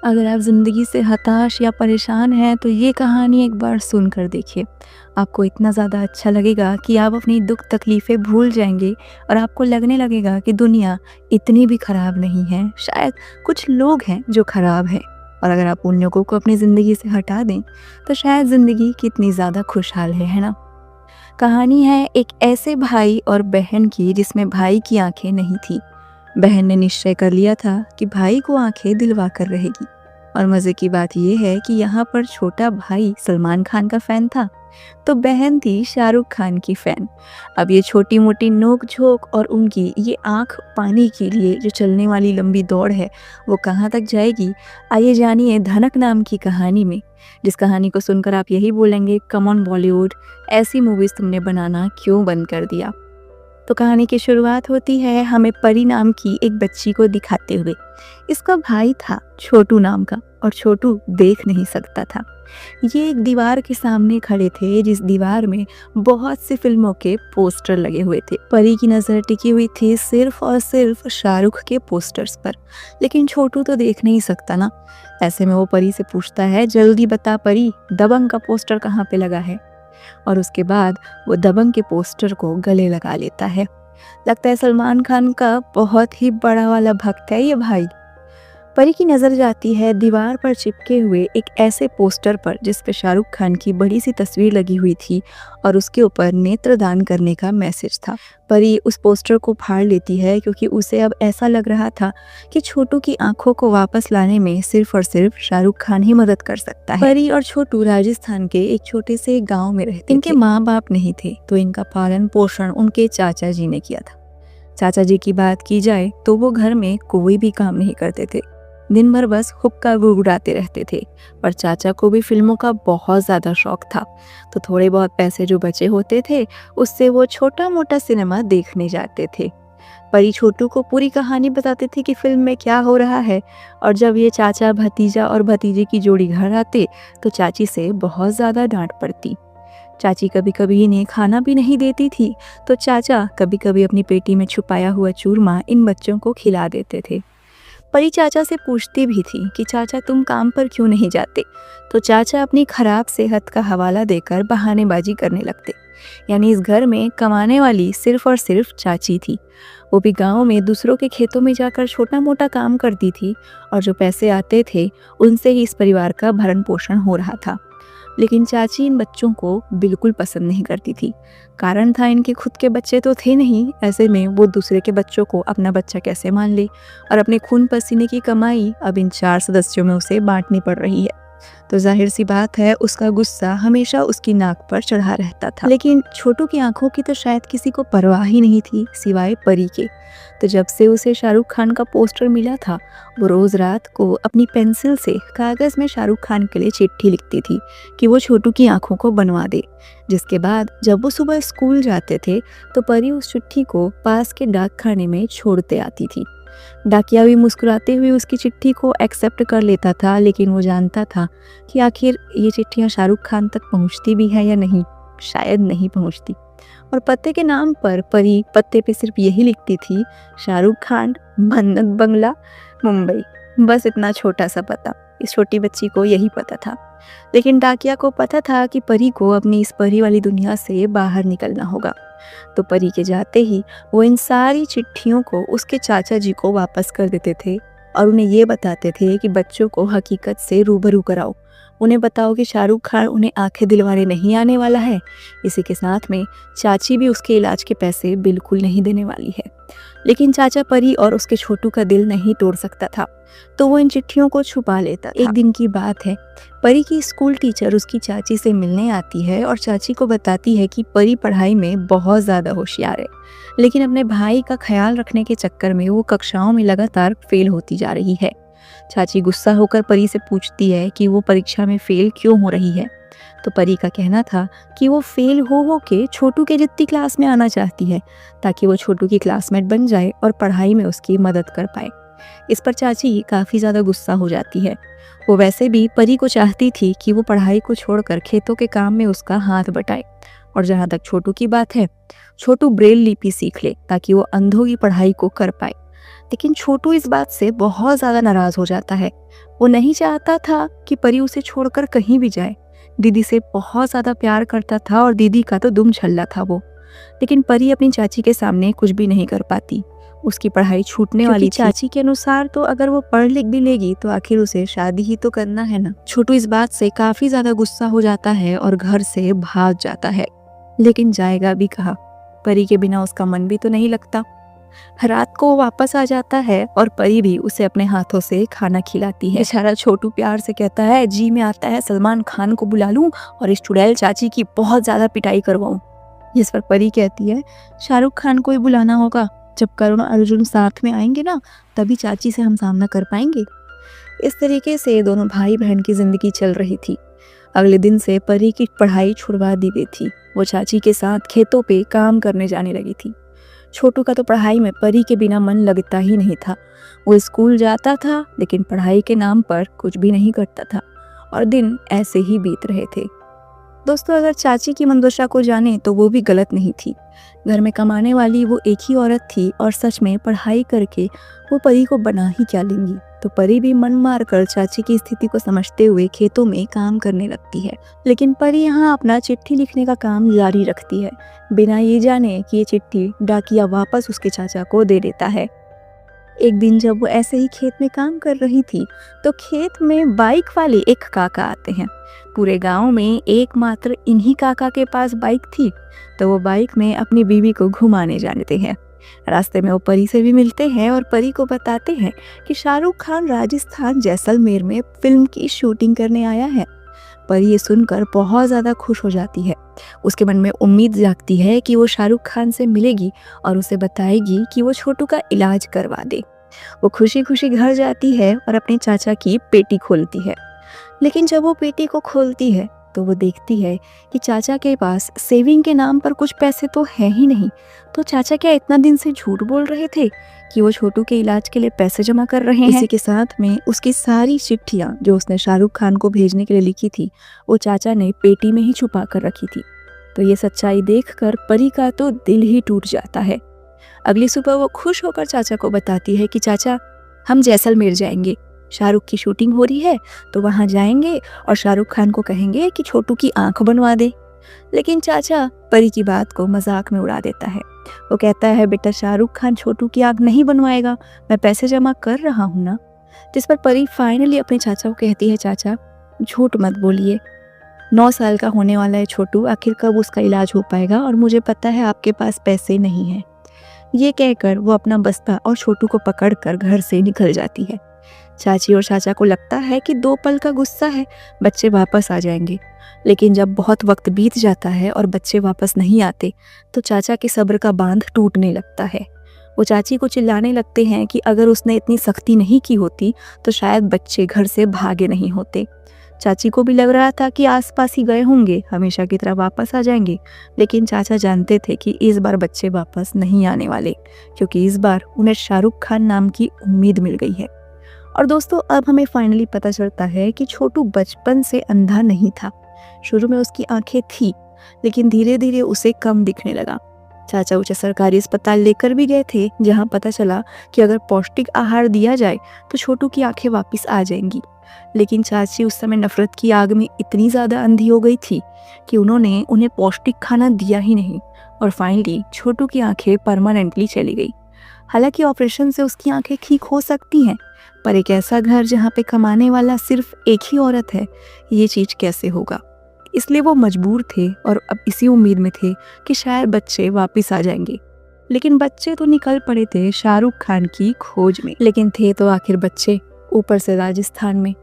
अगर आप ज़िंदगी से हताश या परेशान हैं तो ये कहानी एक बार सुनकर देखिए। आपको इतना ज़्यादा अच्छा लगेगा कि आप अपनी दुःख तकलीफ़ें भूल जाएँगे और आपको लगने लगेगा कि दुनिया इतनी भी ख़राब नहीं है, शायद कुछ लोग हैं जो ख़राब हैं। और अगर आप उन लोगों को अपनी ज़िंदगी से हटा दें तो शायद ज़िंदगी कितनी ज़्यादा खुशहाल है ना? कहानी है एक ऐसे भाई और बहन की जिसमें भाई की आँखें नहीं थीं। बहन ने निश्चय कर लिया था कि भाई को आंखें दिलवा कर रहेगी। और मज़े की बात यह है कि यहाँ पर छोटा भाई सलमान खान का फ़ैन था, तो बहन थी शाहरुख खान की फ़ैन। अब ये छोटी मोटी नोक झोंक और उनकी ये आंख पाने के लिए जो चलने वाली लंबी दौड़ है वो कहाँ तक जाएगी, आइए जानिए धनक नाम की कहानी में। जिस कहानी को सुनकर आप यही बोलेंगे, कम ऑन बॉलीवुड, ऐसी मूवीज़ तुमने बनाना क्यों बंद कर दिया। तो कहानी की शुरुआत होती है हमें परी नाम की एक बच्ची को दिखाते हुए। इसका भाई था छोटू नाम का, और छोटू देख नहीं सकता था। ये एक दीवार के सामने खड़े थे जिस दीवार में बहुत सी फिल्मों के पोस्टर लगे हुए थे। परी की नज़र टिकी हुई थी सिर्फ और सिर्फ शाहरुख के पोस्टर्स पर, लेकिन छोटू तो देख नहीं सकता ना। ऐसे में वो परी से पूछता है, जल्दी बता परी, दबंग का पोस्टर कहाँ पे लगा है। और उसके बाद वो दबंग के पोस्टर को गले लगा लेता है। लगता है सलमान खान का बहुत ही बड़ा वाला भक्त है ये भाई। परी की नज़र जाती है दीवार पर चिपके हुए एक ऐसे पोस्टर पर जिस पे शाहरुख खान की बड़ी सी तस्वीर लगी हुई थी और उसके ऊपर नेत्रदान करने का मैसेज था। परी उस पोस्टर को फाड़ लेती है क्योंकि उसे अब ऐसा लग रहा था कि छोटू की आंखों को वापस लाने में सिर्फ और सिर्फ शाहरुख खान ही मदद कर सकता है। परी और छोटू राजस्थान के एक छोटे से गाँव में रहते थे। इनके माँ बाप नहीं थे, तो इनका पालन पोषण उनके चाचा जी ने किया था। चाचा जी की बात की जाए तो वो घर में कोई भी काम नहीं करते थे, दिन भर बस हुक्का गुड़गुड़ाते रहते थे। पर चाचा को भी फिल्मों का बहुत ज़्यादा शौक था, तो थोड़े बहुत पैसे जो बचे होते थे उससे वो छोटा मोटा सिनेमा देखने जाते थे। परी छोटू को पूरी कहानी बताते थे कि फिल्म में क्या हो रहा है, और जब ये चाचा भतीजा और भतीजे की जोड़ी घर आते तो चाची से बहुत ज़्यादा डांट पड़ती। चाची कभी कभी इन्हें खाना भी नहीं देती थी, तो चाचा कभी कभी अपनी पेटी में छुपाया हुआ चूरमा इन बच्चों को खिला देते थे। परी चाचा से पूछती भी थी कि चाचा तुम काम पर क्यों नहीं जाते, तो चाचा अपनी खराब सेहत का हवाला देकर बहानेबाजी करने लगते। यानी इस घर में कमाने वाली सिर्फ और सिर्फ चाची थी। वो भी गांव में दूसरों के खेतों में जाकर छोटा मोटा काम करती थी, और जो पैसे आते थे उनसे ही इस परिवार का भरण पोषण हो रहा था। लेकिन चाची इन बच्चों को बिल्कुल पसंद नहीं करती थी। कारण था, इनके खुद के बच्चे तो थे नहीं, ऐसे में वो दूसरे के बच्चों को अपना बच्चा कैसे मान ले, और अपने खून पसीने की कमाई अब इन 4 सदस्यों में उसे बांटनी पड़ रही है। तो जाहिर सी बात है उसका गुस्सा हमेशा उसकी नाक पर चढ़ा रहता था। लेकिन छोटू की आंखों की तो शायद किसी को परवाह ही नहीं थी सिवाय परी के। तो जब से उसे शाहरुख खान का पोस्टर मिला था, वो रोज रात को अपनी पेंसिल से कागज में शाहरुख खान के लिए चिट्ठी लिखती थी कि वो छोटू की आंखों को बनवा दे। जिसके बाद जब वो सुबह स्कूल जाते थे तो परी उस चिट्ठी को पास के डाक खाने में छोड़ते आती थी। डाकिया भी मुस्कुराते हुए उसकी चिट्ठी को एक्सेप्ट कर लेता था, लेकिन वो जानता था कि आखिर ये चिट्ठियाँ शाहरुख खान तक पहुँचती भी है या नहीं, शायद नहीं पहुँचती। और पते के नाम पर परी पत्ते पे सिर्फ यही लिखती थी, शाहरुख खान, मन्नत बंगला, मुंबई। बस इतना छोटा सा पता, इस छोटी बच्ची को यही पता था। लेकिन डाकिया को पता था कि परी को अपनी इस परी वाली दुनिया से बाहर निकलना होगा। तो परी के जाते ही वो इन सारी चिट्ठियों को उसके चाचा जी को वापस कर देते थे, और उन्हें ये बताते थे कि बच्चों को हकीकत से रूबरू कराओ। उन्हें बताओ कि शाहरुख खान उन्हें आंखें दिलवाने नहीं आने वाला है। इसी के साथ में चाची भी उसके इलाज के पैसे बिल्कुल नहीं देने वाली है। लेकिन चाचा परी और उसके छोटू का दिल नहीं तोड़ सकता था, तो वो इन चिट्ठियों को छुपा लेता था। एक दिन की बात है, परी की स्कूल टीचर उसकी चाची से मिलने आती है और चाची को बताती है कि परी पढ़ाई में बहुत ज़्यादा होशियार है, लेकिन अपने भाई का ख्याल रखने के चक्कर में वो कक्षाओं में लगातार फेल होती जा रही है। चाची गुस्सा होकर परी से पूछती है कि वो परीक्षा में फेल क्यों हो रही है। तो परी का कहना था कि वो फेल हो के छोटू के जितनी क्लास में आना चाहती है, ताकि वो छोटू की क्लासमेट बन जाए और पढ़ाई में उसकी मदद कर पाए। इस पर चाची काफ़ी ज़्यादा गुस्सा हो जाती है। वो वैसे भी परी को चाहती थी कि वो पढ़ाई को छोड़कर खेतों के काम में उसका हाथ बटाए। और जहाँ तक छोटू की बात है, छोटू ब्रेल लिपि सीख ले ताकि वो अंधों की पढ़ाई को कर पाए। लेकिन छोटू इस बात से बहुत ज़्यादा नाराज़ हो जाता है। वो नहीं चाहता था कि परी उसे छोड़कर कहीं भी जाए। दीदी से बहुत ज़्यादा प्यार करता था और दीदी का तो दुम छल्ला था वो। लेकिन परी अपनी चाची के सामने कुछ भी नहीं कर पाती। उसकी पढ़ाई छूटने वाली थी। चाची के अनुसार तो अगर वो पढ़ लिख भी लेगी तो आखिर उसे शादी ही तो करना है ना। छोटू इस बात से काफ़ी ज़्यादा गुस्सा हो जाता है और घर से भाग जाता है। लेकिन जाएगा भी कहाँ? परी के बिना उसका मन भी तो नहीं लगता। रात को वो वापस आ जाता है और परी भी उसे अपने हाथों से खाना खिलाती है। बेचारा छोटू प्यार से कहता है, जी में आता है सलमान खान को बुला लूं और इस चुड़ैल चाची की बहुत ज़्यादा पिटाई करवाऊं। जिस पर परी कहती है, शाहरुख खान को ही बुलाना होगा, जब करुण अर्जुन साथ में आएंगे ना तभी चाची से हम सामना कर पाएंगे। इस तरीके से दोनों भाई बहन की जिंदगी चल रही थी। अगले दिन से परी की पढ़ाई छुड़वा दी गई थी। वो चाची के साथ खेतों पे काम करने जाने लगी थी। छोटू का तो पढ़ाई में परी के बिना मन लगता ही नहीं था। वो स्कूल जाता था लेकिन पढ़ाई के नाम पर कुछ भी नहीं करता था और दिन ऐसे ही बीत रहे थे। दोस्तों, अगर चाची की मनोदशा को जाने तो वो भी गलत नहीं थी। घर में कमाने वाली वो एक ही औरत थी और सच में पढ़ाई करके वो परी को बना ही क्या लेंगी। तो परी भी मन मार कर चाची की स्थिति को समझते हुए खेतों में काम करने लगती है। लेकिन परी यहाँ अपना चिट्ठी लिखने का काम जारी रखती है, बिना ये जाने कि ये चिट्ठी डाकिया वापस उसके चाचा को दे देता है। एक दिन जब वो ऐसे ही खेत में काम कर रही थी तो खेत में बाइक वाले एक काका आते हैं। पूरे गांव में एकमात्र इन्हीं काका के पास बाइक थी, तो वो बाइक में अपनी बीवी को घुमाने जाते हैं। रास्ते में वो परी से भी मिलते हैं और परी को बताते हैं कि शाहरुख खान राजस्थान जैसलमेर में फिल्म की शूटिंग करने आया है। परी ये सुनकर बहुत ज़्यादा खुश हो जाती है। उसके मन में उम्मीद जागती है कि वो शाहरुख खान से मिलेगी और उसे बताएगी कि वो छोटू का इलाज करवा दे। वो खुशी खुशी घर जाती है और अपने चाचा की पेटी खोलती है। लेकिन जब वो पेटी को खोलती है तो वो देखती है कि चाचा के पास सेविंग के नाम पर कुछ पैसे तो है ही नहीं। तो चाचा क्या इतना दिन से झूठ बोल रहे थे कि वो छोटू के इलाज के लिए पैसे जमा कर रहे हैं? इसी के साथ में उसकी सारी चिट्ठियाँ जो उसने शाहरुख खान को भेजने के लिए लिखी थी वो चाचा ने पेटी में ही छुपा कर रखी थी। तो ये सच्चाई देखकर परी का तो दिल ही टूट जाता है। अगली सुबह वो खुश होकर चाचा को बताती है कि चाचा, हम जैसलमेर जाएंगे, शाहरुख की शूटिंग हो रही है तो वहाँ जाएंगे और शाहरुख खान को कहेंगे कि छोटू की आंख बनवा दे। लेकिन चाचा परी की बात को मजाक में उड़ा देता है। वो कहता है, बेटा शाहरुख खान छोटू की आंख नहीं बनवाएगा, मैं पैसे जमा कर रहा हूँ ना। जिस पर परी फाइनली अपने चाचा को कहती है, चाचा झूठ मत बोलिए, 9 साल का होने वाला है छोटू, आखिर कब उसका इलाज हो पाएगा और मुझे पता है आपके पास पैसे नहीं हैं। ये कहकर वो अपना बस्ता और छोटू को पकड़कर घर से निकल जाती है। चाची और चाचा को लगता है कि 2 पल का गुस्सा है, बच्चे वापस आ जाएंगे। लेकिन जब बहुत वक्त बीत जाता है और बच्चे वापस नहीं आते तो चाचा के सब्र का बांध टूटने लगता है। वो चाची को चिल्लाने लगते हैं कि अगर उसने इतनी सख्ती नहीं की होती तो शायद बच्चे घर से भागे नहीं होते। चाची को भी लग रहा था कि आसपास ही गए होंगे, हमेशा की तरह वापस आ जाएंगे। लेकिन चाचा जानते थे कि इस बार बच्चे वापस नहीं आने वाले, क्योंकि इस बार उन्हें शाहरुख खान नाम की उम्मीद मिल गई है। और दोस्तों, अब हमें फाइनली पता चलता है कि छोटू बचपन से अंधा नहीं था। शुरू में उसकी आंखें थी लेकिन धीरे धीरे उसे कम दिखने लगा। चाचा उसे सरकारी अस्पताल लेकर भी गए थे, जहां पता चला कि अगर पौष्टिक आहार दिया जाए तो छोटू की आंखें वापस आ जाएंगी। लेकिन चाची उस समय नफरत की आग में इतनी ज़्यादा अंधी हो गई थी कि उन्होंने उन्हें पौष्टिक खाना दिया ही नहीं और फाइनली छोटू की आंखें परमानेंटली चली गई। हालांकि ऑपरेशन से उसकी आंखें ठीक हो सकती हैं, पर एक ऐसा घर जहाँ पे कमाने वाला सिर्फ एक ही औरत है, ये चीज़ कैसे होगा? इसलिए वो मजबूर थे और अब इसी उम्मीद में थे कि शायद बच्चे वापस आ जाएंगे। लेकिन बच्चे तो निकल पड़े थे शाहरुख खान की खोज में। लेकिन थे तो आखिर बच्चे, ऊपर से राजस्थान में।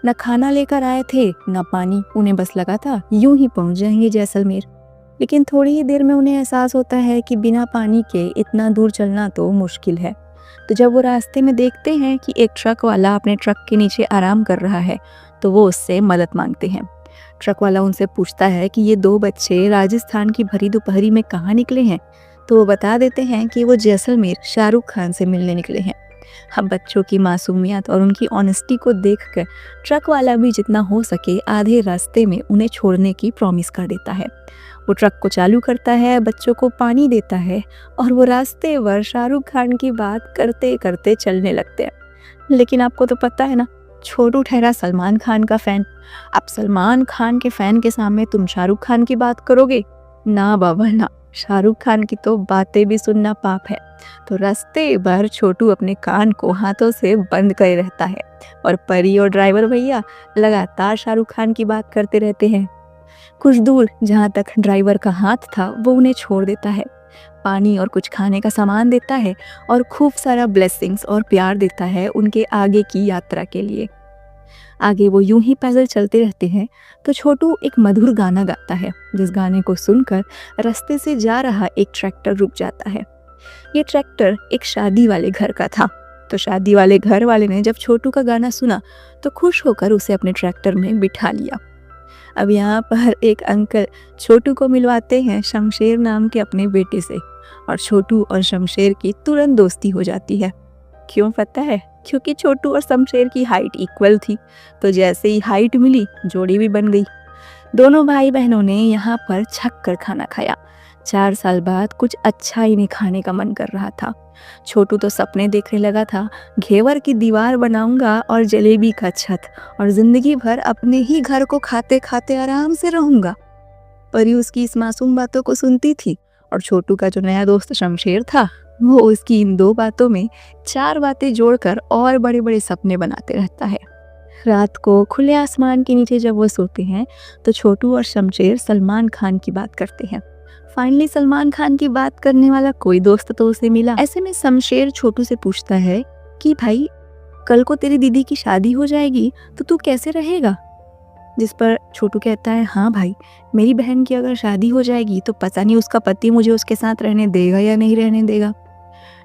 न खाना लेकर आए थे न पानी, उन्हें बस लगा था यूं ही पहुंच जाएंगे जैसलमेर। लेकिन थोड़ी ही देर में उन्हें एहसास होता है कि बिना पानी के इतना दूर चलना तो मुश्किल है। तो जब वो रास्ते में देखते हैं कि एक ट्रक वाला अपने ट्रक के नीचे आराम कर रहा है तो वो उससे मदद मांगते हैं। ट्रक वाला उनसे पूछता है कि ये 2 बच्चे राजस्थान की भरी दोपहरी में कहाँ निकले हैं, तो वो बता देते हैं कि वो जैसलमेर शाहरुख खान से मिलने निकले हैं। अब बच्चों की मासूमियत और उनकी ऑनेस्टी को देखकर ट्रक वाला भी जितना हो सके आधे रास्ते में उन्हें छोड़ने की प्रॉमिस कर देता है। वो ट्रक को चालू करता है, बच्चों को पानी देता है और वो रास्ते भर शाहरुख खान की बात करते करते चलने लगते हैं। लेकिन आपको तो पता है ना, छोटू ठहरा सलमान खान का फ़ैन। अब सलमान खान के फ़ैन के सामने तुम शाहरुख खान की बात करोगे? ना बाबा ना, शाहरुख खान की तो बातें भी सुनना पाप है। तो रास्ते भर छोटू अपने कान को हाथों से बंद करे रहता है और परी और ड्राइवर भैया लगातार शाहरुख खान की बात करते रहते हैं। कुछ दूर जहाँ तक ड्राइवर का हाथ था वो उन्हें छोड़ देता है, पानी और कुछ खाने का सामान देता है और खूब सारा ब्लेसिंग्स और प्यार देता है उनके आगे की यात्रा के लिए। आगे वो यूं ही पैदल चलते रहते हैं तो छोटू एक मधुर गाना गाता है, जिस गाने को सुनकर रास्ते से जा रहा एक ट्रैक्टर रुक जाता है। ये ट्रैक्टर एक शादी वाले घर का था। तो शादी वाले घर वाले ने जब छोटू का गाना सुना तो खुश होकर उसे अपने ट्रैक्टर में बिठा लिया। अब यहाँ पर एक अंकल छोटू को मिलवाते हैं शमशेर नाम के अपने बेटे से और छोटू और शमशेर की तुरंत दोस्ती हो जाती है। क्यों पता है? क्योंकि छोटू और शमशेर की हाइट इक्वल थी। तो जैसे ही हाइट मिली, जोड़ी भी बन गई। दोनों भाई बहनों ने यहाँ पर छक कर खाना खाया। 4 साल बाद कुछ अच्छा इन्हें खाने का मन कर रहा था। छोटू तो सपने देखने लगा था, घेवर की दीवार बनाऊंगा और जलेबी का छत और जिंदगी भर अपने ही घर को खाते खाते आराम से रहूंगा। परी उसकी इस मासूम बातों को सुनती थी और छोटू का जो नया दोस्त शमशेर था वो उसकी इन 2 बातों में 4 बातें जोड़कर और बड़े बड़े सपने बनाते रहता है। रात को खुले आसमान के नीचे जब वो सोते हैं तो छोटू और शमशेर सलमान खान की बात करते हैं। फाइनली सलमान खान की बात करने वाला कोई दोस्त तो उसे मिला। ऐसे में शमशेर छोटू से पूछता है कि भाई, कल को तेरी दीदी की शादी हो जाएगी तो तू कैसे रहेगा? जिस पर छोटू कहता है, हाँ भाई, मेरी बहन की अगर शादी हो जाएगी तो पता नहीं उसका पति मुझे उसके साथ रहने देगा या नहीं रहने देगा।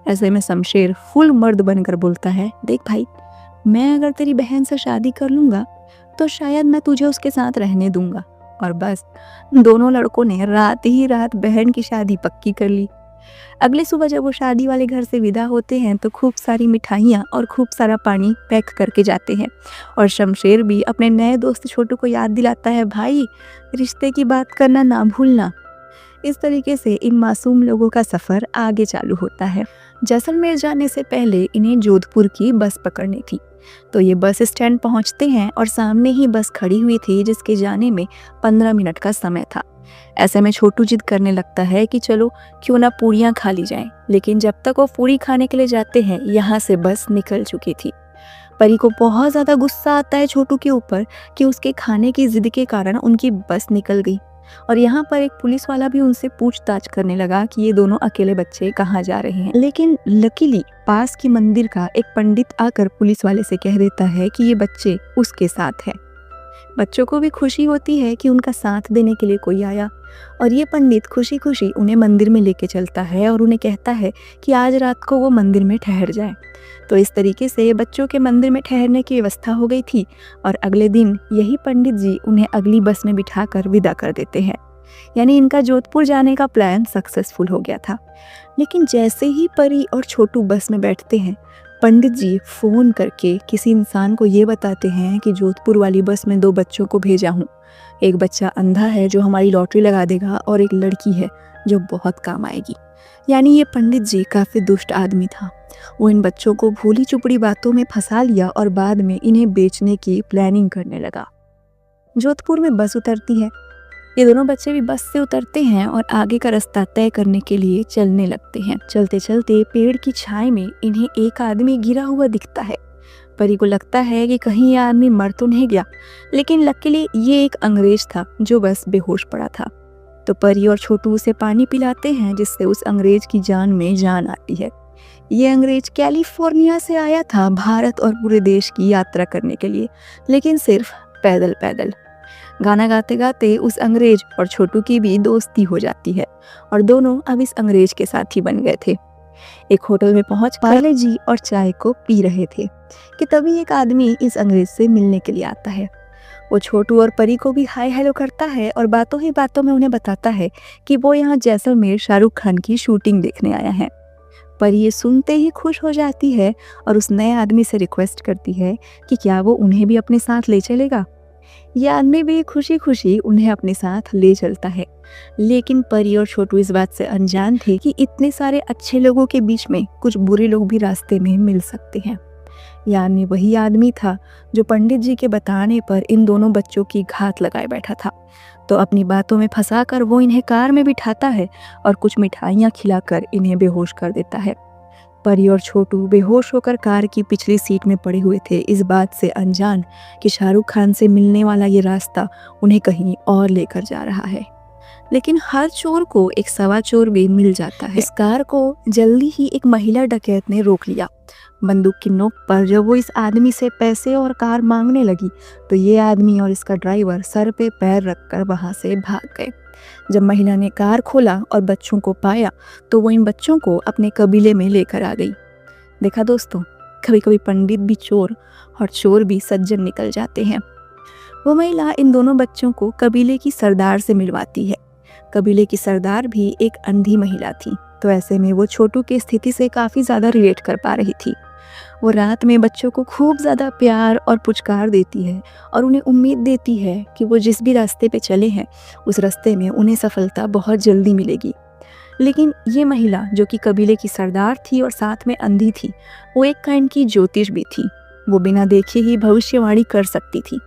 ऐसे में शमशेर फुल मर्द बनकर बोलता है, देख भाई, मैं अगर तेरी बहन से शादी कर लूँगा तो शायद मैं तुझे उसके साथ रहने दूंगा। और बस दोनों लड़कों ने रात ही रात बहन की शादी पक्की कर ली। अगली सुबह जब वो शादी वाले घर से विदा होते हैं तो खूब सारी मिठाइयाँ और खूब सारा पानी पैक करके जाते हैं और शमशेर भी अपने नए दोस्त छोटू को याद दिलाता है, भाई रिश्ते की बात करना ना भूलना। इस तरीके से इन मासूम लोगों का सफ़र आगे चालू होता है। जैसलमेर जाने से पहले इन्हें जोधपुर की बस पकड़नी थी। तो ये बस स्टैंड पहुंचते हैं और सामने ही बस खड़ी हुई थी जिसके जाने में 15 मिनट का समय था। ऐसे में छोटू जिद करने लगता है कि चलो क्यों ना पूड़ियाँ खा ली जाएं। लेकिन जब तक वो पूड़ी खाने के लिए जाते हैं यहाँ से बस निकल चुकी थी। परी को बहुत ज़्यादा गुस्सा आता है छोटू के ऊपर कि उसके खाने की जिद के कारण उनकी बस निकल गई। और यहाँ पर एक पुलिस वाला भी उनसे पूछताछ करने लगा कि ये दोनों अकेले बच्चे कहाँ जा रहे हैं। लेकिन लकीली पास की मंदिर का एक पंडित आकर पुलिस वाले से कह देता है कि ये बच्चे उसके साथ हैं। बच्चों को भी खुशी होती है कि उनका साथ देने के लिए कोई आया और ये पंडित खुशी खुशी उन्हें मंदिर में लेके चलता है और उन्हें कहता है कि आज रात को वो मंदिर में ठहर जाएं। तो इस तरीके से बच्चों के मंदिर में ठहरने की व्यवस्था हो गई थी और अगले दिन यही पंडित जी उन्हें अगली बस में बिठाकर विदा कर देते हैं। यानी इनका जोधपुर जाने का प्लान सक्सेसफुल हो गया था। लेकिन जैसे ही परी और छोटू बस में बैठते हैं, पंडित जी फ़ोन करके किसी इंसान को ये बताते हैं कि जोधपुर वाली बस में 2 बच्चों को भेजा हूँ। एक बच्चा अंधा है जो हमारी लॉटरी लगा देगा और एक लड़की है जो बहुत काम आएगी। यानी ये पंडित जी काफ़ी दुष्ट आदमी था। वो इन बच्चों को भूली चुपड़ी बातों में फंसा लिया और बाद में इन्हें बेचने की प्लानिंग करने लगा। जोधपुर में बस उतरती है। ये दोनों बच्चे भी बस से उतरते हैं और आगे का रास्ता तय करने के लिए चलने लगते हैं। चलते चलते पेड़ की छाया में इन्हें एक आदमी गिरा हुआ दिखता है। परी को लगता है कि कहीं ये आदमी मर तो नहीं गया, लेकिन लकीली ये एक अंग्रेज था जो बस बेहोश पड़ा था। तो परी और छोटू उसे पानी पिलाते हैं जिससे उस अंग्रेज की जान में जान आती है। ये अंग्रेज कैलिफोर्निया से आया था भारत और पूरे देश की यात्रा करने के लिए, लेकिन सिर्फ पैदल पैदल। गाना गाते गाते उस अंग्रेज और छोटू की भी दोस्ती हो जाती है और दोनों अब इस अंग्रेज के साथी बन गए थे। एक होटल में पहुंच पार्ले जी और चाय को पी रहे थे कि तभी एक आदमी इस अंग्रेज से मिलने के लिए आता है। वो छोटू और परी को भी हाय हेलो करता है और बातों ही बातों में उन्हें बताता है कि वो यहाँ जैसलमेर शाहरुख खान की शूटिंग देखने आया है। परी ये सुनते ही खुश हो जाती है और उस नए आदमी से रिक्वेस्ट करती है कि क्या वो उन्हें भी अपने साथ ले चलेगा। ये आदमी भी खुशी खुशी उन्हें अपने साथ ले चलता है। लेकिन परी और छोटू इस बात से अनजान थे कि इतने सारे अच्छे लोगों के बीच में कुछ बुरे लोग भी रास्ते में मिल सकते हैं। यानी वही आदमी था जो पंडित जी के बताने पर इन दोनों बच्चों की घात लगाए बैठा था। तो अपनी बातों में फंसाकर वो इन्हें कार में बिठाता है और कुछ मिठाइयाँ खिलाकर इन्हें बेहोश कर देता है। परी और छोटू बेहोश होकर कार की पिछली सीट में पड़े हुए थे, इस बात से अनजान कि शाहरुख खान से मिलने वाला ये रास्ता उन्हें कहीं और लेकर जा रहा है। लेकिन हर चोर को एक सवा चोर भी मिल जाता है। इस कार को जल्दी ही एक महिला डकैत ने रोक लिया। बंदूक की नोक पर जब वो इस आदमी से पैसे और कार मांगने लगी तो ये आदमी और इसका ड्राइवर सर पे पैर रखकर वहां से भाग गए। जब महिला ने कार खोला और बच्चों को पाया तो वो इन बच्चों को अपने कबीले में लेकर आ गई। देखा दोस्तों, कभी कभी पंडित भी चोर और चोर भी सज्जन निकल जाते हैं। वो महिला इन दोनों बच्चों को कबीले की सरदार से मिलवाती है। कबीले की सरदार भी एक अंधी महिला थी, तो ऐसे में वो छोटू की स्थिति से काफ़ी ज़्यादा रिलेट कर पा रही थी। वो रात में बच्चों को खूब ज़्यादा प्यार और पुचकार देती है और उन्हें उम्मीद देती है कि वो जिस भी रास्ते पे चले हैं उस रास्ते में उन्हें सफलता बहुत जल्दी मिलेगी। लेकिन ये महिला जो कि कबीले की सरदार थी और साथ में अंधी थी, वो एक काइंड की ज्योतिष भी थी। वो बिना देखे ही भविष्यवाणी कर सकती थी।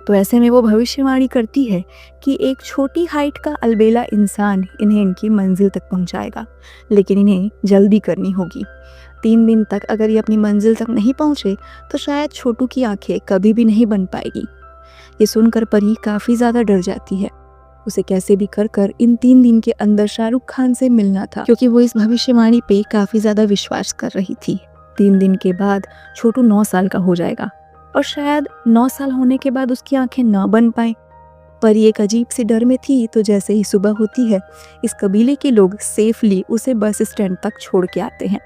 तो ऐसे में वो भविष्यवाणी करती है कि एक छोटी हाइट का अलबेला इंसान इन्हें इनकी मंजिल तक पहुंचाएगा, लेकिन इन्हें जल्दी करनी होगी। 3 दिन तक अगर ये अपनी मंजिल तक नहीं पहुंचे तो शायद छोटू की आंखें कभी भी नहीं बन पाएगी। ये सुनकर परी काफ़ी ज़्यादा डर जाती है। उसे कैसे भी कर इन 3 दिन के अंदर शाहरुख खान से मिलना था, क्योंकि वो इस भविष्यवाणी पे काफ़ी ज़्यादा विश्वास कर रही थी। 3 दिन के बाद छोटू 9 साल का हो जाएगा और शायद 9 साल होने के बाद उसकी आंखें ना बन पाए। परी एक अजीब सी डर में थी। तो जैसे ही सुबह होती है, इस कबीले के लोग सेफली उसे बस स्टैंड तक छोड़ के आते हैं।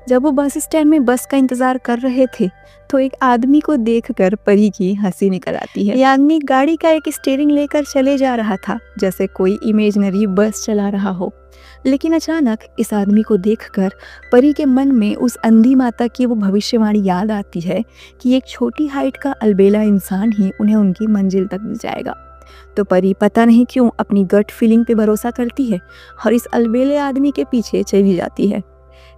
जब वो बस स्टैंड में बस का इंतजार कर रहे थे तो एक आदमी को देखकर परी की हंसी निकल आती है। ये आदमी गाड़ी का एक स्टीयरिंग लेकर चले जा रहा था, जैसे कोई इमेजिनरी बस चला रहा हो। लेकिन अचानक इस आदमी को देखकर परी के मन में उस अंधी माता की वो भविष्यवाणी याद आती है कि एक छोटी हाइट का अलबेला इंसान ही उन्हें उनकी मंजिल तक ले जाएगा। तो परी पता नहीं क्यों अपनी गट फीलिंग पे भरोसा करती है और इस अलबेले आदमी के पीछे चली जाती है।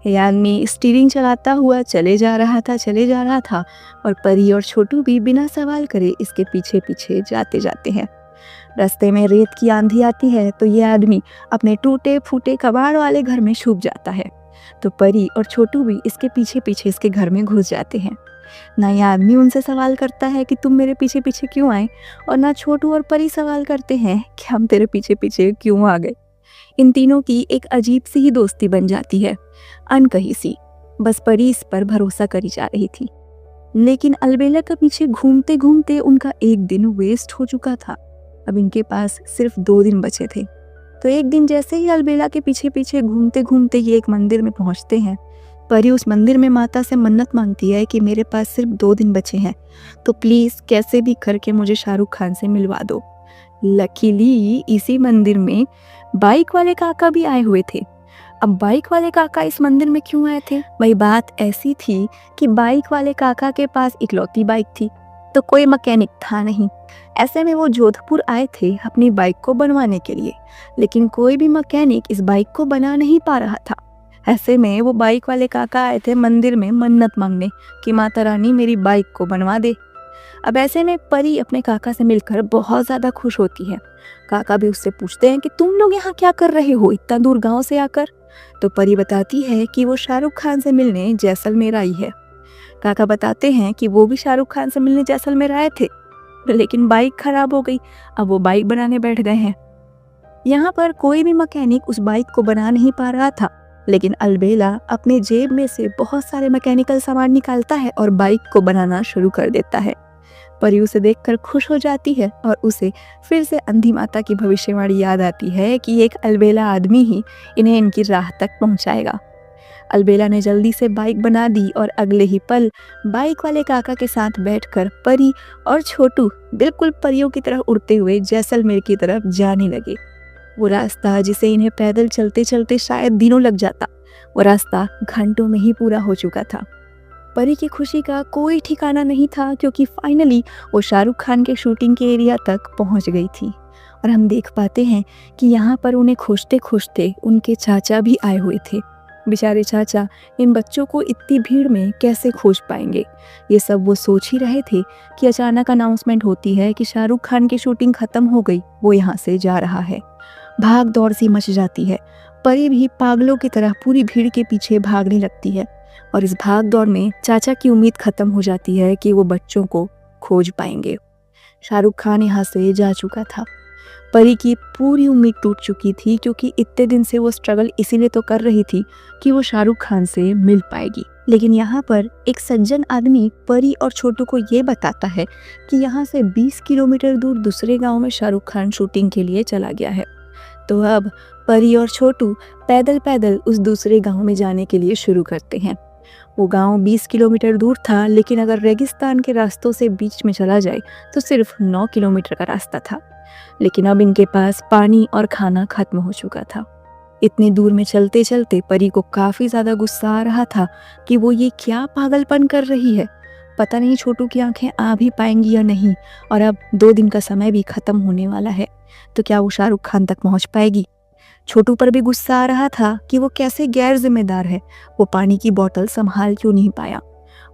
ये आदमी स्टीयरिंग चलाता हुआ चले जा रहा था और परी और छोटू भी बिना सवाल करे इसके पीछे पीछे जाते हैं। रास्ते में रेत की आंधी आती है तो ये आदमी अपने टूटे फूटे कबाड़ वाले घर में छुप जाता है। तो परी और छोटू भी इसके पीछे पीछे इसके घर में घुस जाते हैं। ना ये आदमी उनसे सवाल करता है कि तुम मेरे पीछे पीछे क्यों आए, और ना छोटू और परी सवाल करते हैं कि हम तेरे पीछे पीछे क्यों आ गए। इन तीनों की एक अजीब सी ही दोस्ती बन जाती है, अनकही सी। बस परी इस पर भरोसा करी जा रही थी। लेकिन अलबेला के पीछे घूमते घूमते उनका एक दिन वेस्ट हो चुका था। अब इनके पास सिर्फ 2 दिन बचे थे। तो एक दिन जैसे ही अलबेला के पीछे पीछे घूमते घूमते ये एक मंदिर में पहुंचते हैं। परी उस मंदिर में माता से मन्नत मांगती है कि मेरे पास सिर्फ 2 दिन बचे हैं, तो प्लीज़ कैसे भी करके मुझे शाहरुख खान से मिलवा दो। लकीली इसी मंदिर में बाइक वाले काका भी आए हुए थे। अब बाइक वाले काका इस मंदिर में क्यों आए थे? भाई बात ऐसी थी कि बाइक वाले काका के पास इकलौती बाइक थी, तो कोई मैकेनिक था नहीं। ऐसे में वो जोधपुर आए थे अपनी बाइक को बनवाने के लिए, लेकिन कोई भी मैकेनिक इस बाइक को बना नहीं पा रहा था। ऐसे में वो बाइक वाले काका आए थे मंदिर में मन्नत मांगने कि माता रानी मेरी बाइक को बनवा दे। अब ऐसे में परी अपने काका से मिलकर बहुत ज़्यादा खुश होती है। काका भी उससे पूछते हैं कि तुम लोग यहाँ क्या कर रहे हो इतना दूर गांव से आकर? तो परी बताती है कि वो शाहरुख खान से मिलने जैसलमेर आई है। काका बताते हैं कि वो भी शाहरुख खान से मिलने जैसलमेर आए थे, लेकिन बाइक खराब हो गई। अब वो बाइक बनाने बैठ गए हैं। यहाँ पर कोई भी मैकेनिक उस बाइक को बना नहीं पा रहा था, लेकिन अलबेला अपने जेब में से बहुत सारे मैकेनिकल सामान निकालता है और बाइक को बनाना शुरू कर देता है। परी उसे देखकर खुश हो जाती है और उसे फिर से अंधी माता की भविष्यवाणी याद आती है कि एक अलबेला आदमी ही इन्हें इनकी राह तक पहुंचाएगा। अलबेला ने जल्दी से बाइक बना दी और अगले ही पल बाइक वाले काका के साथ बैठकर परी और छोटू बिल्कुल परियों की तरह उड़ते हुए जैसलमेर की तरफ जाने लगे। वो रास्ता जिसे इन्हें पैदल चलते चलते शायद दिनों लग जाता, वो रास्ता घंटों में ही पूरा हो चुका था। परी की खुशी का कोई ठिकाना नहीं था, क्योंकि फाइनली वो शाहरुख खान के शूटिंग के एरिया तक पहुंच गई थी। और हम देख पाते हैं कि यहाँ पर उन्हें खोजते-खोजते उनके चाचा भी आए हुए थे। बेचारे चाचा इन बच्चों को इतनी भीड़ में कैसे खोज पाएंगे। ये सब वो सोच ही रहे थे कि अचानक अनाउंसमेंट होती है कि शाहरुख खान की शूटिंग खत्म हो गई, वो यहाँ से जा रहा है। भाग दौड़ सी मच जाती है। परी भी पागलों की तरह पूरी भीड़ के पीछे भागने लगती है और इस भाग दौड़ में चाचा की उम्मीद खत्म हो जाती है कि वो बच्चों को खोज पाएंगे। शाहरुख खान यहाँ से जा चुका था। परी की पूरी उम्मीद टूट चुकी थी, क्योंकि इतने दिन से वो स्ट्रगल इसीलिए तो कर रही थी कि वो शाहरुख खान से मिल पाएगी। लेकिन यहाँ पर एक सज्जन आदमी परी और छोटू को ये बताता है कि यहाँ से 20 किलोमीटर दूर दूसरे गांव में शाहरुख खान शूटिंग के लिए चला गया है। तो अब परी और छोटू पैदल पैदल उस दूसरे गांव में जाने के लिए शुरू करते हैं। वो गांव 20 किलोमीटर दूर था, लेकिन अगर रेगिस्तान के रास्तों से बीच में चला जाए तो सिर्फ 9 किलोमीटर का रास्ता था। लेकिन अब इनके पास पानी और खाना खत्म हो चुका था। इतनी दूर में चलते चलते परी को काफ़ी ज़्यादा गुस्सा आ रहा था कि वो ये क्या पागलपन कर रही है। पता नहीं छोटू की आंखें आ भी पाएंगी या नहीं, और अब 2 दिन का समय भी ख़त्म होने वाला है, तो क्या वो शाहरुख खान तक पहुंच पाएगी। छोटू पर भी गुस्सा आ रहा था कि वो कैसे गैर जिम्मेदार है। वो पानी की बोतल संभाल क्यों नहीं पाया।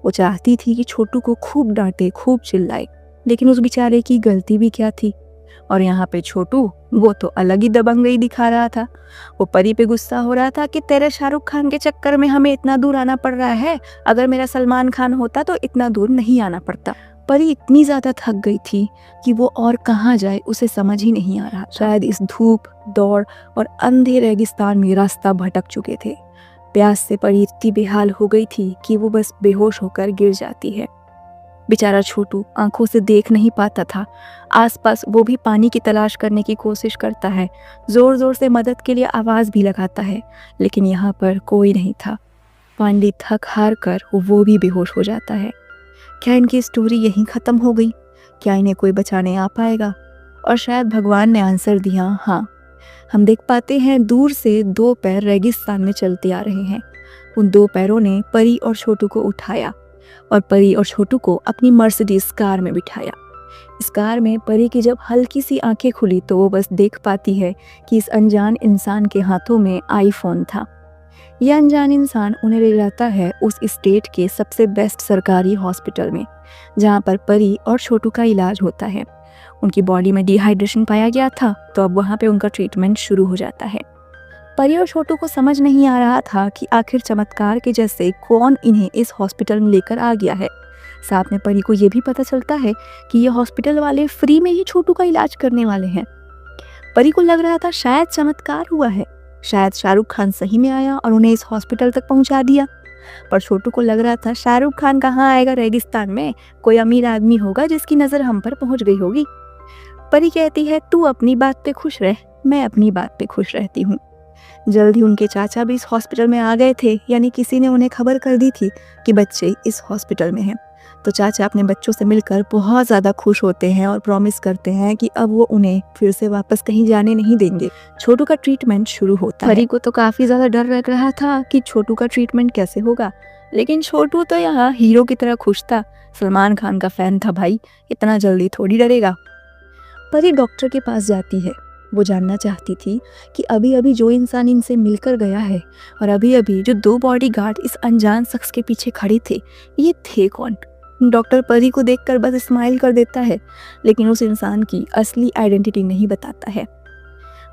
वो चाहती थी कि छोटू को खूब डांटे, खूब चिल्लाए, लेकिन उस बेचारे की गलती भी क्या थी। और यहाँ पे छोटू, वो तो अलग ही दबंगई दिखा रहा था। वो परी पे गुस्सा हो रहा था कि तेरे शाहरुख खान के चक्कर में हमें इतना दूर आना पड़ रहा है, अगर मेरा सलमान खान होता तो इतना दूर नहीं आना पड़ता। परी इतनी ज़्यादा थक गई थी कि वो और कहाँ जाए उसे समझ ही नहीं आ रहा। शायद इस धूप, दौड़ और अंधे रेगिस्तान में रास्ता भटक चुके थे। प्यास से परी इतनी बेहाल हो गई थी कि वो बस बेहोश होकर गिर जाती है। बेचारा छोटू आंखों से देख नहीं पाता था। आसपास वो भी पानी की तलाश करने की कोशिश करता है, ज़ोर ज़ोर से मदद के लिए आवाज़ भी लगाता है, लेकिन यहाँ पर कोई नहीं था। फाइनली थक हार कर वो भी बेहोश हो जाता है। क्या इनकी स्टोरी यहीं ख़त्म हो गई? क्या इन्हें कोई बचाने आ पाएगा? और शायद भगवान ने आंसर दिया, हाँ। हम देख पाते हैं दूर से 2 पैर रेगिस्तान में चलते आ रहे हैं। उन 2 पैरों ने परी और छोटू को उठाया और परी और छोटू को अपनी मर्सिडीज कार में बिठाया। इस कार में परी की जब हल्की सी आंखें खुली तो वो बस देख पाती है कि इस अनजान इंसान के हाथों में आईफोन था। यह अनजान इंसान उन्हें ले जाता है उस स्टेट के सबसे बेस्ट सरकारी हॉस्पिटल में, जहाँ पर परी और छोटू का इलाज होता है। उनकी बॉडी में डिहाइड्रेशन पाया गया था, तो अब वहाँ पे उनका ट्रीटमेंट शुरू हो जाता है। परी और छोटू को समझ नहीं आ रहा था कि आखिर चमत्कार के जैसे कौन इन्हें इस हॉस्पिटल में लेकर आ गया है। साथ में परी को ये भी पता चलता है कि ये हॉस्पिटल वाले फ्री में ही छोटू का इलाज करने वाले हैं। परी को लग रहा था शायद चमत्कार हुआ है, शायद शाहरुख खान सही में आया और उन्हें इस हॉस्पिटल तक पहुंचा दिया। पर छोटू को लग रहा था शाहरुख खान कहाँ आएगा रेगिस्तान में, कोई अमीर आदमी होगा जिसकी नज़र हम पर पहुंच गई होगी। परी कहती है, तू अपनी बात पे खुश रह, मैं अपनी बात पे खुश रहती हूँ। जल्द ही उनके चाचा भी इस हॉस्पिटल में आ गए थे, यानी किसी ने उन्हें खबर कर दी थी कि बच्चे इस हॉस्पिटल में हैं। तो चाचा अपने बच्चों से मिलकर बहुत ज़्यादा खुश होते हैं और प्रॉमिस करते हैं कि अब वो उन्हें फिर से वापस कहीं जाने नहीं देंगे। छोटू का ट्रीटमेंट शुरू होता है। परी को तो काफ़ी ज़्यादा डर लग रहा था कि छोटू का ट्रीटमेंट कैसे होगा, लेकिन छोटू तो यहाँ हीरो की तरह खुश था। सलमान खान का फ़ैन था भाई, इतना जल्दी थोड़ी डरेगा। परी डॉक्टर के पास जाती है। वो जानना चाहती थी कि अभी अभी जो इंसान इनसे मिलकर गया है और अभी अभी जो 2 बॉडीगार्ड इस अनजान शख्स के पीछे खड़े थे, ये थे कौन। डॉक्टर परी को देखकर बस स्माइल कर देता है, लेकिन उस इंसान की असली आइडेंटिटी नहीं बताता है।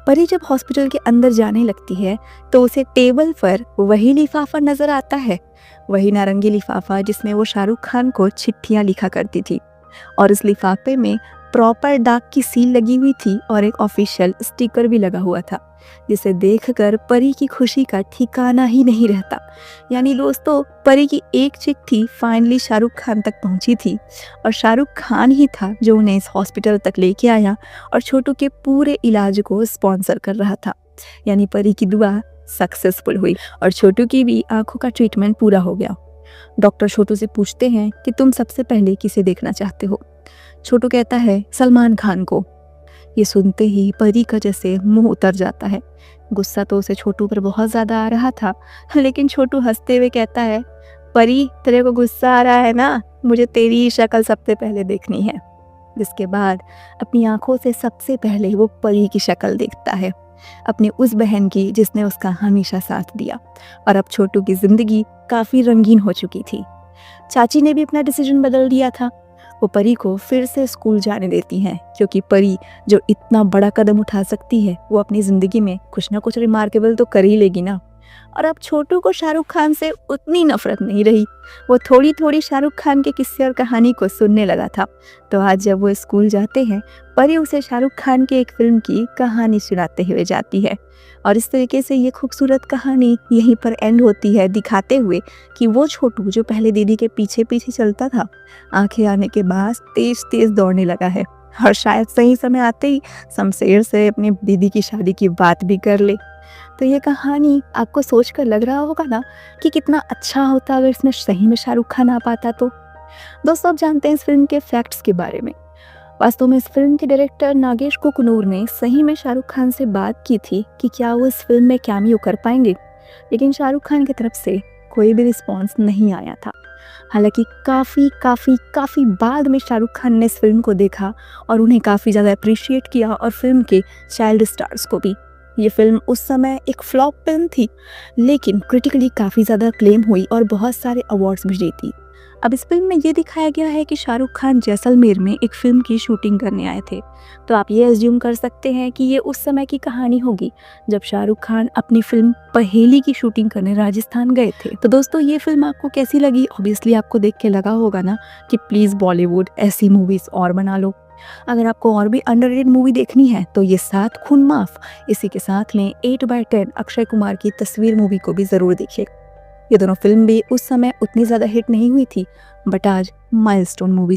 परी जब हॉस्पिटल के अंदर जाने लगती है तो उसे टेबल पर वही लिफाफा नजर आता है, वही नारंगी लिफाफा जिसमें वो शाहरुख खान को चिट्ठियां लिखा करती थी। और इस लिफाफे में प्रॉपर डाक की सील लगी हुई थी और एक ऑफिशियल स्टिकर भी लगा हुआ था, जिसे देखकर परी की खुशी का ठिकाना ही नहीं रहता। यानी दोस्तों, परी की एक चिट्ठी फाइनली शाहरुख खान तक पहुंची थी और शाहरुख खान ही था जो उन्हें इस हॉस्पिटल तक लेके आया और छोटू के पूरे इलाज को स्पॉन्सर कर रहा था। यानी परी की दुआ सक्सेसफुल हुई और छोटू की भी आंखों का ट्रीटमेंट पूरा हो गया। डॉक्टर छोटू से पूछते हैं कि तुम सबसे पहले किसे देखना चाहते हो। छोटू कहता है सलमान खान को। ये सुनते ही परी का जैसे मुंह उतर जाता है। गुस्सा तो उसे छोटू पर बहुत ज़्यादा आ रहा था, लेकिन छोटू हंसते हुए कहता है, परी तेरे को गुस्सा आ रहा है ना, मुझे तेरी शक्ल सबसे पहले देखनी है। जिसके बाद अपनी आँखों से सबसे पहले वो परी की शक्ल देखता है, अपनी उस बहन की जिसने उसका हमेशा साथ दिया। और अब छोटू की ज़िंदगी काफ़ी रंगीन हो चुकी थी। चाची ने भी अपना डिसीजन बदल दिया था। वो परी को फिर से स्कूल जाने देती हैं, क्योंकि परी जो इतना बड़ा कदम उठा सकती है वो अपनी ज़िंदगी में कुछ ना कुछ रिमार्केबल तो कर ही लेगी ना। और अब छोटू को शाहरुख खान से उतनी नफरत नहीं रही। वो थोड़ी थोड़ी शाहरुख खान के किस्से और कहानी को सुनने लगा था। तो आज जब वो स्कूल जाते हैं, परी उसे शाहरुख खान की एक फिल्म की कहानी सुनाते हुए जाती है। और इस तरीके से ये खूबसूरत कहानी यहीं पर एंड होती है, दिखाते हुए कि वो छोटू जो पहले दीदी के पीछे पीछे चलता था, आंखें आने के बाद तेज तेज दौड़ने लगा है। और शायद सही समय आते ही शमशेर से अपनी दीदी की शादी की बात भी कर ले। तो ये कहानी आपको सोचकर लग रहा होगा ना कि कितना अच्छा होता अगर इसमें सही में शाहरुख खान आ पाता। तो दोस्तों, आप जानते हैं इस फिल्म के फैक्ट्स के बारे में। वास्तव में इस फिल्म के डायरेक्टर नागेश कुकनूर ने सही में शाहरुख खान से बात की थी कि क्या वो इस फिल्म में कैमियो कर पाएंगे, लेकिन शाहरुख खान की तरफ से कोई भी रिस्पॉन्स नहीं आया था। हालांकि काफ़ी काफ़ी काफ़ी बाद में शाहरुख खान ने इस फिल्म को देखा और उन्हें काफ़ी ज़्यादा अप्रिशिएट किया, और फिल्म के चाइल्ड स्टार्स को भी। ये फिल्म उस समय एक फ्लॉप फिल्म थी, लेकिन क्रिटिकली काफ़ी ज़्यादा क्लेम हुई और बहुत सारे अवार्ड्स भी जीती। अब इस फिल्म में ये दिखाया गया है कि शाहरुख खान जैसलमेर में एक फ़िल्म की शूटिंग करने आए थे। तो आप ये एज्यूम कर सकते हैं कि ये उस समय की कहानी होगी जब शाहरुख खान अपनी फिल्म पहेली की शूटिंग करने राजस्थान गए थे। तो दोस्तों, ये फिल्म आपको कैसी लगी? ऑब्वियसली आपको देख के लगा होगा ना कि प्लीज़ बॉलीवुड ऐसी मूवीज़ और बना लो। अगर आपको और भी अंडररेटेड मूवी देखनी है तो ये 7 खून माफ, इसी के साथ में 8/10 अक्षय कुमार की तस्वीर मूवी को भी ज़रूर देखिए। ये दोनों फिल्म भी उस समय उतनी ज़्यादा हिट नहीं हुई थी, बट आज माइलस्टोन मूवी